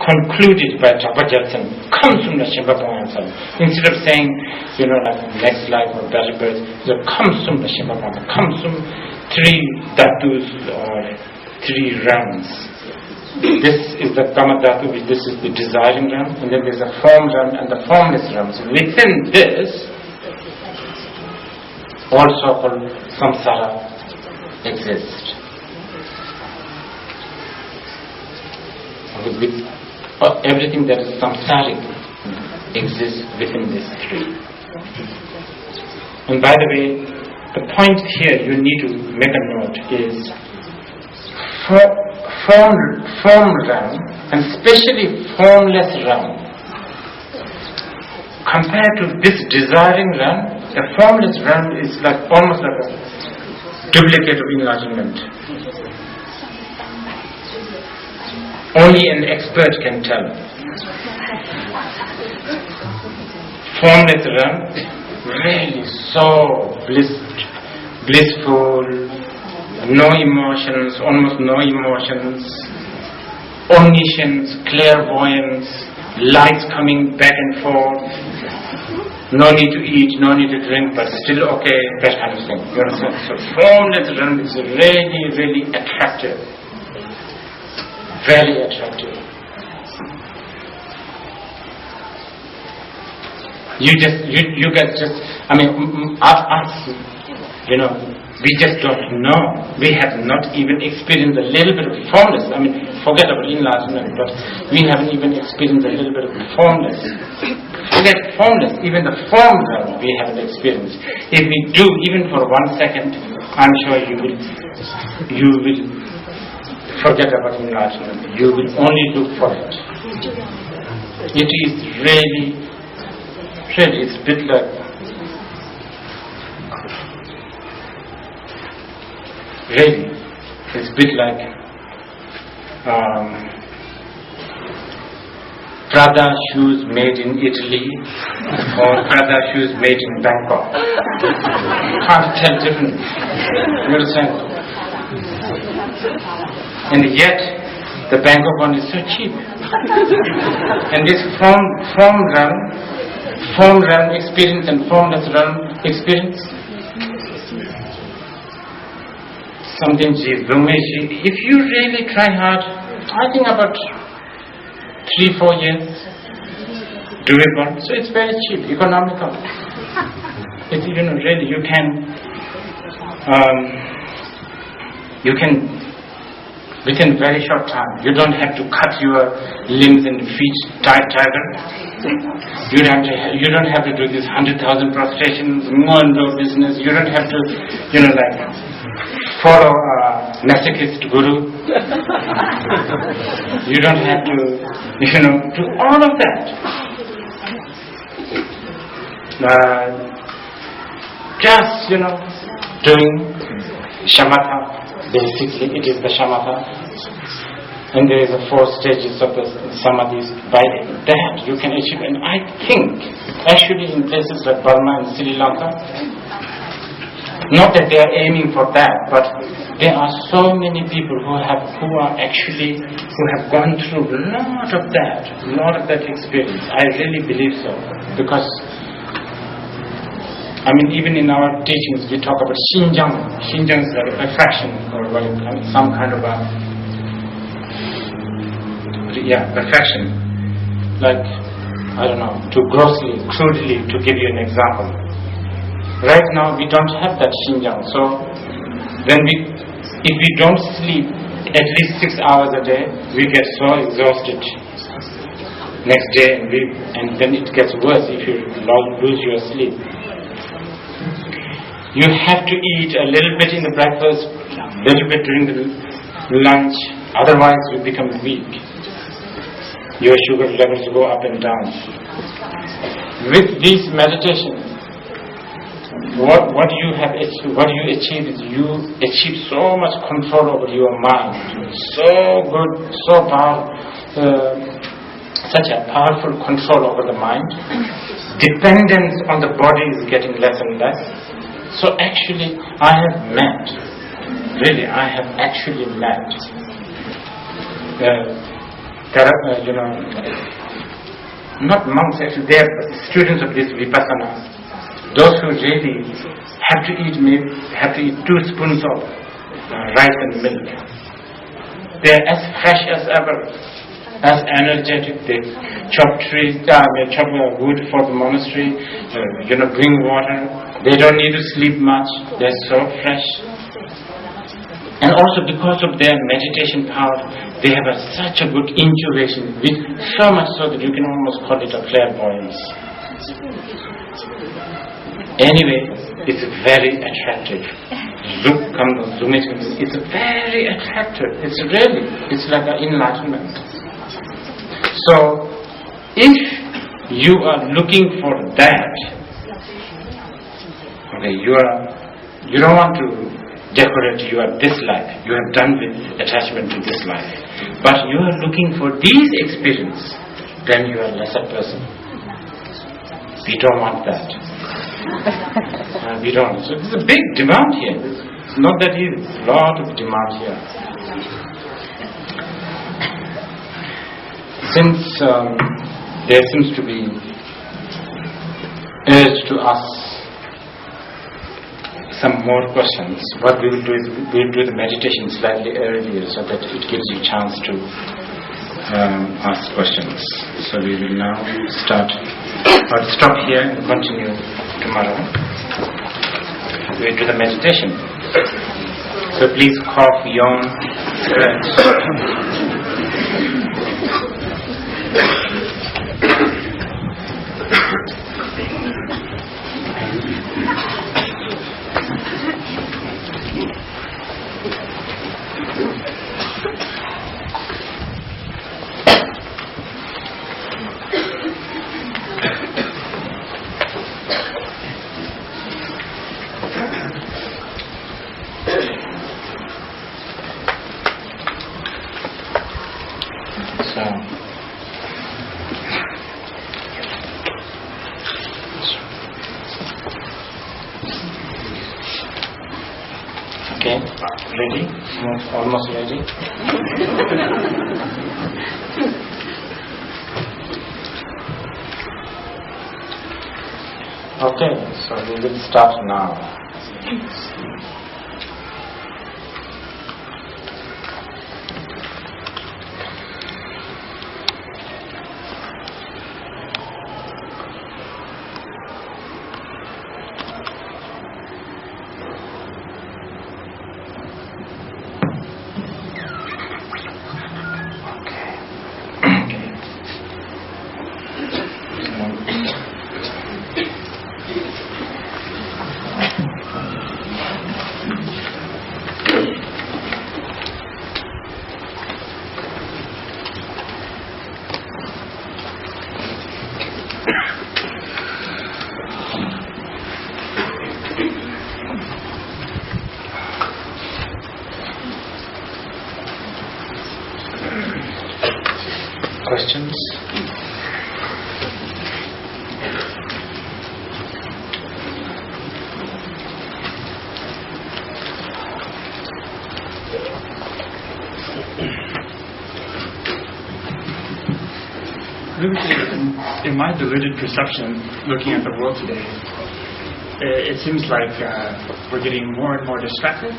concluded by Japajalsan, comes from the Shiva Bhagavan. Instead of saying, like next life or better birth, it comes from the Shiva Bhagavan, comes from 3 dhatus or 3 realms. This is the Kama dhatu, this is the desiring realm, and then there's a form realm and the formless realms. Within this, also called samsara exists. With everything that is samsaric exists within these 3. And by the way, the point here you need to make a note is form realm, and especially formless realm. Compared to this desiring realm, the formless realm is almost like a duplicate of enlightenment. Only an expert can tell. Formless realm, really so blissful, no emotions, almost no emotions, omniscience, clairvoyance, lights coming back and forth, no need to eat, no need to drink, but still okay, that kind of thing. You understand? So formless realm is really, really attractive. Very attractive. You guys just, us, we just don't know. We have not even experienced a little bit of formless. Forget about enlightenment, but we haven't even experienced a little bit of formless. Forget formless, even the form realm we haven't experienced. If we do, even for 1 second, I'm sure you will forget about enlightenment. You will only look for it. It is really, it's a bit like Prada shoes made in Italy or Prada shoes made in Bangkok. Can't tell difference. You understand? And yet, the Bangkok one is so cheap. And this form realm experience and formless realm experience, something if you really try hard, I think about 3-4 years, doable. So it's very cheap, economical. It's really you can within very short time. You don't have to cut your limbs and feet tighter. You don't have to do this 100,000 prostrations, more and more business. You don't have to, follow a masochist guru. You don't have to, do all of that. Just, doing shamatha. Basically, it is the shamatha, and there is 4 stages of the samadhis. By that, you can achieve. And I think, actually, in places like Burma and Sri Lanka, not that they are aiming for that, but there are so many people who have gone through a lot of that experience. I really believe so, because even in our teachings, we talk about Xinjiang. Xinjiang is like a perfection, or some kind of perfection. Like, I don't know, crudely, to give you an example. Right now, we don't have that Xinjiang. So, if we don't sleep at least 6 hours a day, we get so exhausted next day, and then it gets worse if you lose your sleep. You have to eat a little bit in the breakfast, a little bit during the lunch, otherwise you become weak. Your sugar levels go up and down. With these meditations, what you achieve is you achieve so much control over your mind. So good, so powerful, such a powerful control over the mind. Dependence on the body is getting less and less. So actually, I have actually met not monks actually, they are students of this vipassana. Those who really have to eat 2 spoons of rice and milk. They are as fresh as ever, as energetic. They chop wood for the monastery, bring water. They don't need to sleep much. They're so fresh. And also because of their meditation power, they have such a good intuition, with so much so that you can almost call it a clairvoyance. Anyway, it's very attractive. It's very attractive. It's like an enlightenment. So, if you are looking for that, okay, you don't want to decorate this life. You have done with attachment to this life. But you are looking for these experiences, then you are a lesser person. We don't want that. We don't. So there's a big demand here. It's not that easy. There's a lot of demand here. Since there seems to be urge to ask some more questions, what we will do is we will do the meditation slightly earlier so that it gives you a chance to ask questions. So we will now stop here and continue tomorrow. We will do the meditation. So please cough, yawn, stretch. Okay, ready? Almost ready? Okay, so we will start now. Questions? In my deluded perception, looking at the world today, it seems like we're getting more and more distracted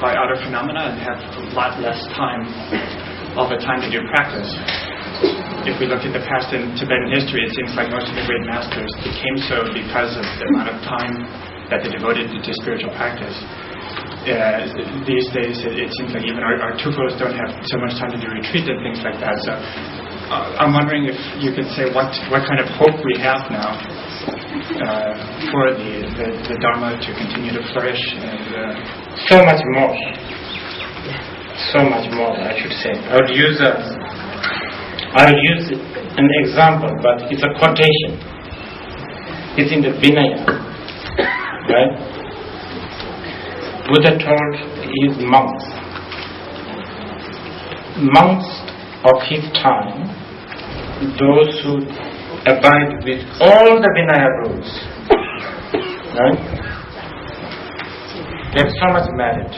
by outer phenomena and have a lot less time, all the time to do practice. If we look at the past in Tibetan history, it seems like most of the great masters became so because of the amount of time that they devoted to spiritual practice. These days, it seems like even our tufos don't have so much time to do retreat and things like that. So I'm wondering if you could say what kind of hope we have now for the Dharma to continue to flourish. And so much more, I should say. I would use an example, but it's a quotation. It's in the Vinaya, right? Buddha told his monks of his time, those who abide with all the Vinaya rules, right? They have so much merit.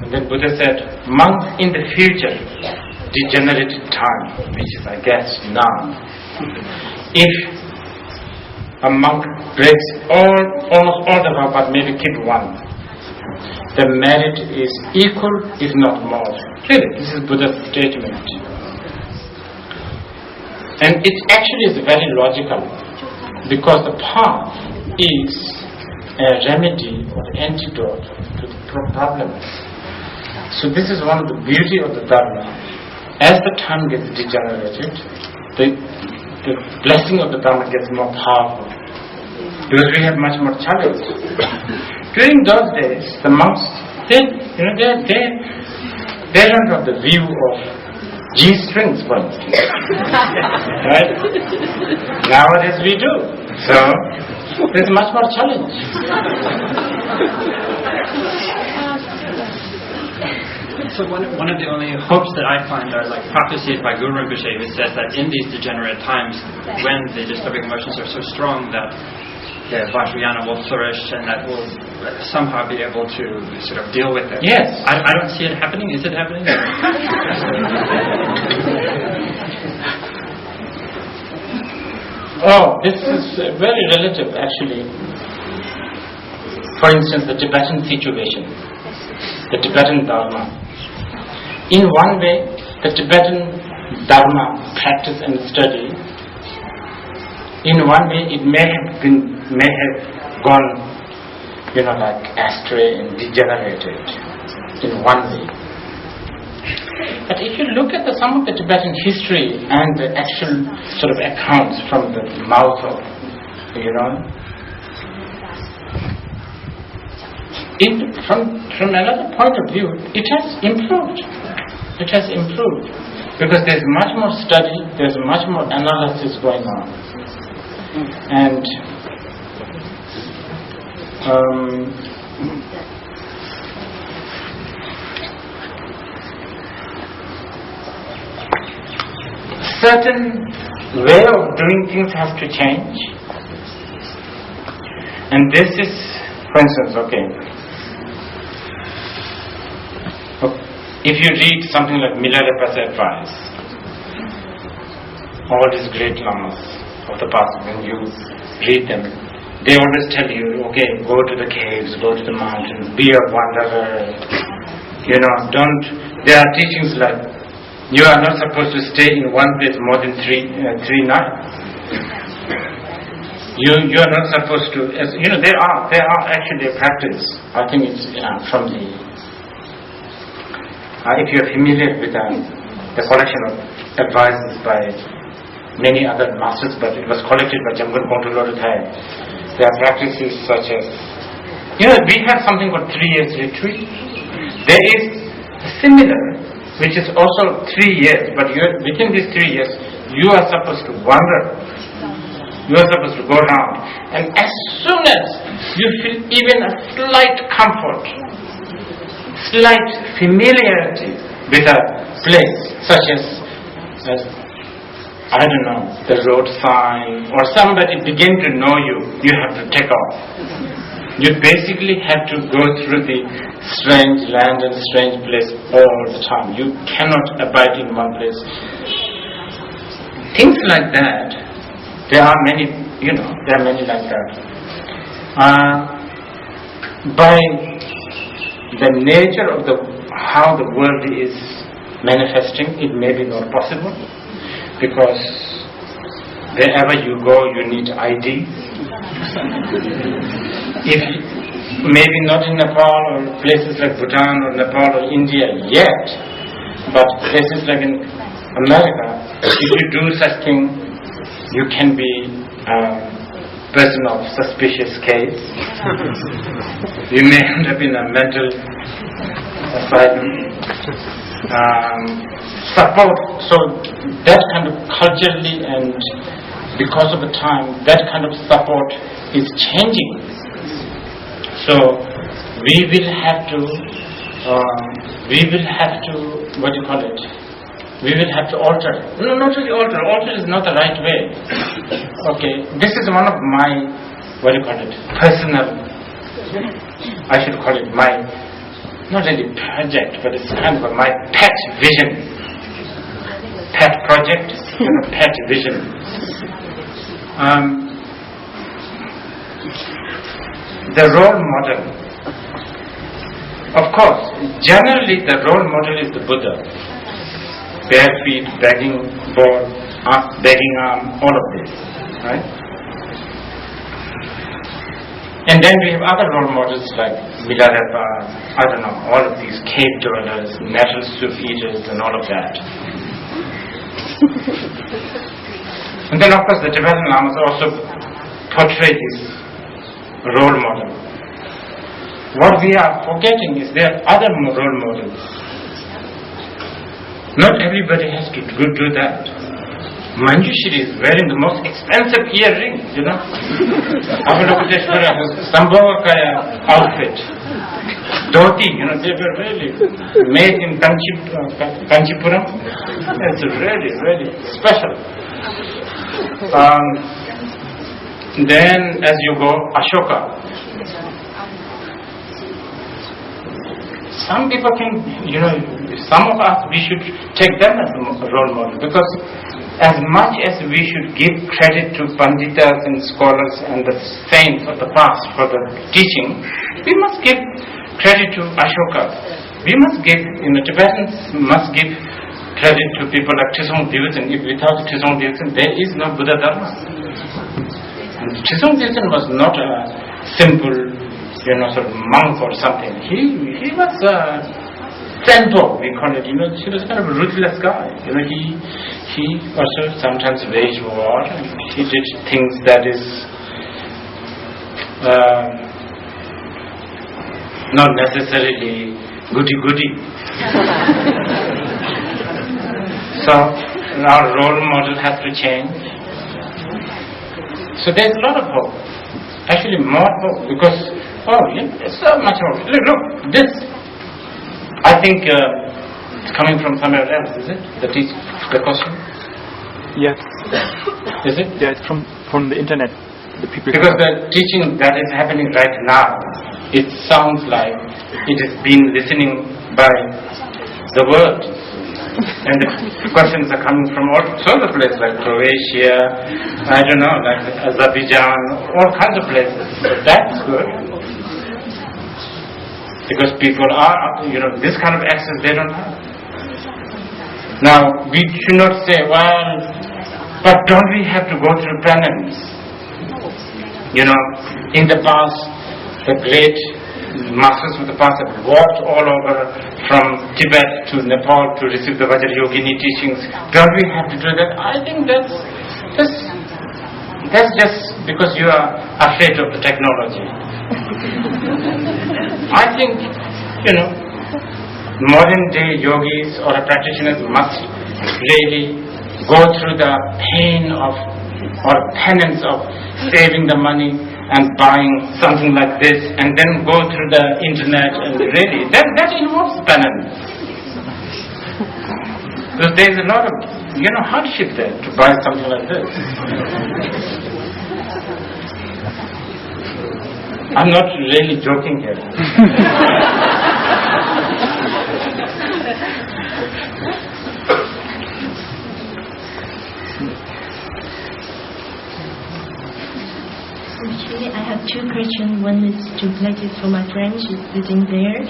And then Buddha said, monks in the future, degenerated time, which is, I guess, now. If a monk breaks almost all the vows, but maybe keep one, the merit is equal, if not more. Really, this is Buddha's statement. And it actually is very logical, because the path is a remedy or antidote to the problem. So this is one of the beauty of the Dharma. As the time gets degenerated, the blessing of the Dharma gets more powerful, because we have much more challenge. During those days, the monks, they don't have the view of G-strings, for instance. Right? Nowadays we do. So there's much more challenge. So one of the only hopes that I find are like prophecies by Guru Rinpoche, who says that in these degenerate times, when the disturbing emotions are so strong that the Vajrayana will flourish and that will somehow be able to sort of deal with it. Yes. I don't see it happening. Is it happening? Oh, this is very relative, actually. For instance, the Tibetan situation, the Tibetan Dharma. In one way, the Tibetan Dharma practice and study, in one way, it may have gone, like astray and degenerated. In one way. But if you look at some of the Tibetan history and the actual sort of accounts from the mouth of, from another point of view, it has improved. It has improved because there's much more study, there's much more analysis going on, and certain way of doing things has to change. And this is, for instance, if you read something like Milarepa's advice, all these great lamas of the past, when you read them, they always tell you, go to the caves, go to the mountains, be a wanderer. There are teachings like, you are not supposed to stay in one place more than three nights. You are not supposed to, there are actually a practice. I think it's from the, if you are familiar with the collection of advices by many other masters, but it was collected by Jamgon Kontulor Thai. There are practices such as, we have something called 3 years retreat. There is similar, which is also 3 years, but within these 3 years, you are supposed to wander. You are supposed to go around. And as soon as you feel even a slight comfort, slight familiarity with a place, such as the road sign, or somebody begin to know you, you have to take off. You basically have to go through the strange land and strange place all the time. You cannot abide in one place. Things like that, there are many like that. By the nature of how the world is manifesting, it may be not possible, because wherever you go, you need ID. If maybe not in Nepal or places like Bhutan or Nepal or India yet, but places like in America, if you do such thing, you can be person of suspicious case. You may end up in a mental asylum. Support, so that kind of culturally and because of the time, that kind of support is changing. So we will have to we will have to alter. No, not really alter. Alter is not the right way. This is one of my, personal, I should call it my, not really project, but it's kind of my pet vision. project, pet vision. The role model. Of course, generally the role model is the Buddha. Bare feet, begging ball, begging arm, all of this, right? And then we have other role models like Milarepa, all of these cave dwellers, metal soup eaters, and all of that. And then, of course, the Tibetan Lamas also portray this role model. What we are forgetting is there are other role models. Not everybody has to do that. Manjushri is wearing the most expensive earrings, Avalokiteshvara has Sambhavakaya outfit. Dhoti, they were really made in Kanchipuram. It's really, really special. Then as you go, Ashoka. Some people can, some of us, we should take them as a role model, because as much as we should give credit to Panditas and scholars and the saints of the past for the teaching, we must give credit to Ashoka. We must give, Tibetans must give credit to people like Trisong Dilsen. If without Trisong Dilsen, there is no Buddha Dharma. And Trisong Dilsen was not a simple, sort of monk or something. He was a Senpo, we call it. He was kind of a ruthless guy. He also sometimes waged war. And he did things that is not necessarily goody-goody. So our role model has to change. So there's a lot of hope. Actually, more hope, because there's so much hope. Look, this. I think it's coming from somewhere else, is it? The question? Yes. Is it? Yeah, it's from the internet. The people. Because the teaching that is happening right now, it sounds like it is being listening by the world. And the questions are coming from all sorts of places, like Croatia, like Azerbaijan, all kinds of places. So that's good. Because people are, this kind of access they don't have. Now, we should not say, but don't we have to go through penance? In the past, the great masters of the past have walked all over from Tibet to Nepal to receive the Vajrayogini teachings. Don't we have to do that? I think that's just because you are afraid of the technology. I think, modern day yogis or practitioners must really go through the pain of or penance of saving the money and buying something like this, and then go through the internet, and really that involves penance. Because there is a lot of hardship there to buy something like this. I'm not really joking here. Actually, I have two questions. One is translated for my friends sitting there.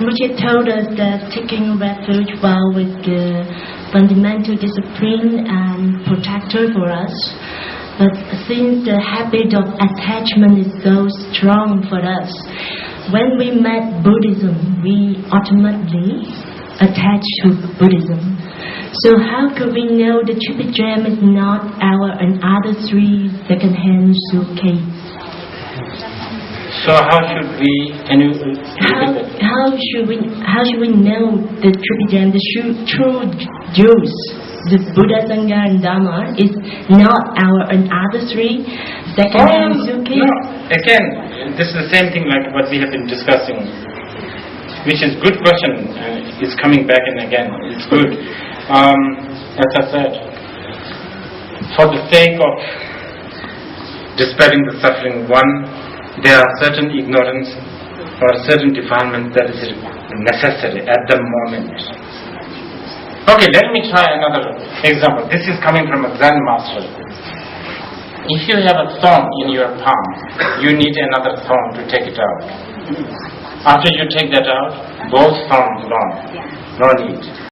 Richard told us that taking refuge while with the fundamental discipline and protector for us. But since the habit of attachment is so strong for us, when we met Buddhism, we ultimately attach to Buddhism. So how could we know the Tripitram is not our and other three second-hand suitcase? So how should we? Can you? How should we know the Tripitram, the true Jews, the Buddha, Sangha, and Dharma is not our and other three second-hand suitcase? No. Again, this is the same thing like what we have been discussing, which is good question. It's coming back and again. It's good. As I said, for the sake of dispelling the suffering, there are certain ignorance or certain defilements that is necessary at the moment. Okay, let me try another example. This is coming from a Zen master. If you have a thorn in your palm, you need another thorn to take it out. After you take that out, both thorns gone. No need.